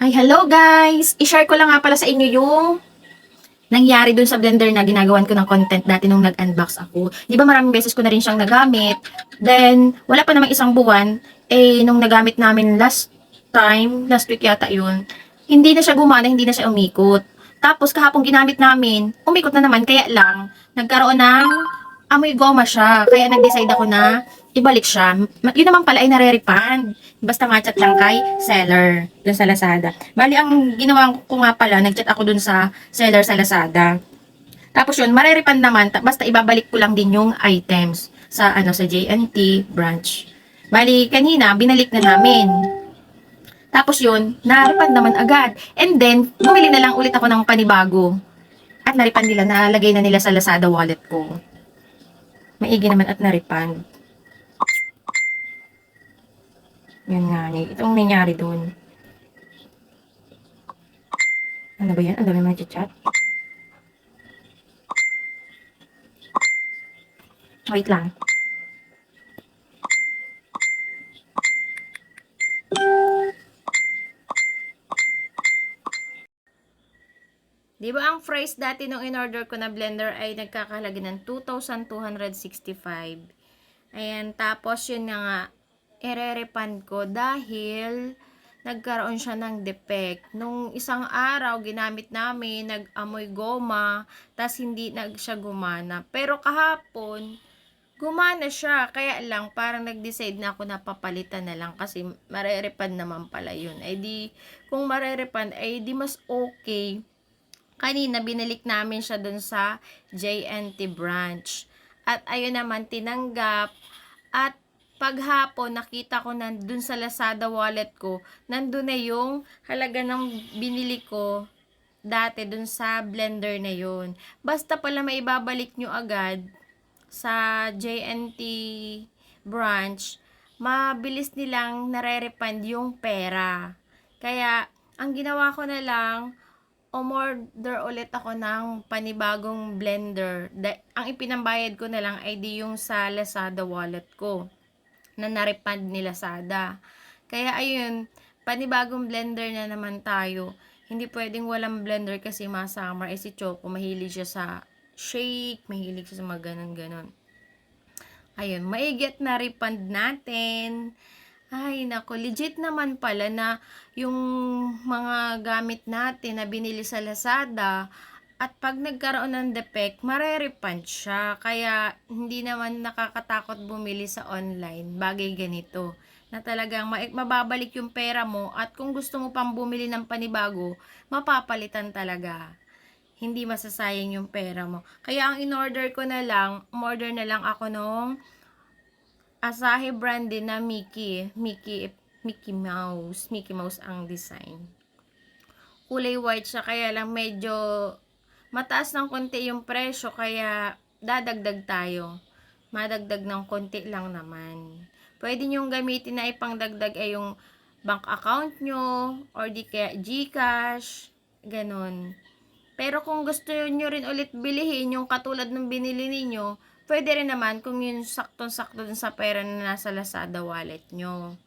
Ay, hello guys! I-share ko lang nga pala sa inyo yung nangyari dun sa blender na ginagawan ko ng content dati nung nag-unbox ako. Di ba maraming beses ko na rin siyang nagamit. Then, wala pa namang isang buwan, nung nagamit namin last time, last week yata yun, hindi na siya gumana, hindi na siya umikot. Tapos kahapon ginamit namin, umikot na naman, kaya lang, nagkaroon ng amoy goma siya. Kaya nag-decide ako na ibalik siya. Yun naman pala ay nare-refund. Basta ma-chat lang kay seller dun sa Lazada. Bali, ang ginawa ko nga pala, nag-chat ako dun sa seller sa Lazada. Tapos yun, marerepand naman, basta ibabalik ko lang din yung items sa sa JNT branch. Bali, kanina, binalik na namin. Tapos yun, na-refund naman agad. And then, bumili na lang ulit ako ng panibago. At na-refund nila, nalagay na nila sa Lazada wallet ko. Maigi naman at na-refund. Yun nga, itong nangyari dun. Ano ba yan? Ang dami mga chat. Wait lang. Di ba ang price dati nung in-order ko na blender ay nagkakahalaga ng 2,265. Ayan, tapos yun nga, ire-refund ko dahil nagkaroon siya ng defect. Nung isang araw, ginamit namin, nag-amoy goma, tas hindi siya gumana. Pero kahapon, gumana siya. Kaya lang, parang nag-decide na ako na papalitan na lang kasi marerepand naman pala yun. Ay di, kung marerepand, ay di mas okay. Kanina, binalik namin siya dun sa JNT branch. At ayun naman, tinanggap. At paghapon, nakita ko dun sa Lazada wallet ko, nandun na yung halaga ng binili ko dati dun sa blender na yun. Basta pala maibabalik nyo agad sa JNT branch, mabilis nilang nare-refund yung pera. Kaya, ang ginawa ko na lang, umorder ulit ako ng panibagong blender. Ang ipinambayad ko na lang ay di yung sa Lazada wallet ko na na-refund ni Lazada. Kaya ayun, panibagong blender na naman tayo. Hindi pwedeng walang blender kasi mga summer si Choco mahilig siya sa shake, mahilig siya sa mga ganon-ganon. Ayun, maigit na refund natin. Ay, nako, legit naman pala na yung mga gamit natin na binili sa Lazada at pag nagkaroon ng defect, marerefund siya. Kaya, hindi naman nakakatakot bumili sa online. Bagay ganito. Na talagang mababalik yung pera mo at kung gusto mo pang bumili ng panibago, mapapalitan talaga. Hindi masasayang yung pera mo. Kaya, ang in-order ko na lang, umorder na lang ako nung Asahi brand din na Mickey Mouse. Mickey Mouse ang design. Kulay white siya, kaya lang medyo mataas ng konti yung presyo, kaya dadagdag tayo. Madagdag ng konti lang naman. Pwede nyong gamitin na ipangdagdag ay yung bank account nyo, or di kaya GCash, ganun. Pero kung gusto nyo rin ulit bilihin yung katulad ng binili ninyo, pwede rin naman kung yun saktong-sakto dun sa pera na nasa Lazada wallet nyo.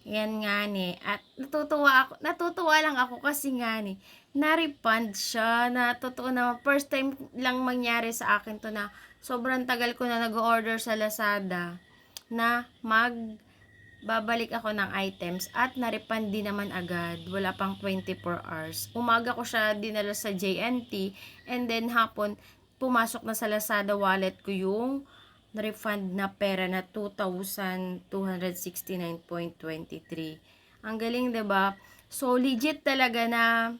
Yan nga ni. At natutuwa lang ako kasi nga ni, na-refund siya, na totoo na first time lang mangyari sa akin to na sobrang tagal ko na nag-order sa Lazada na babalik ako ng items at na-refund din naman agad. Wala pang 24 hours. Umaga ko siya dinala sa JNT and then hapon pumasok na sa Lazada wallet ko yung refund na pera na 2,269.23. Ang galing, 'di ba? So legit talaga na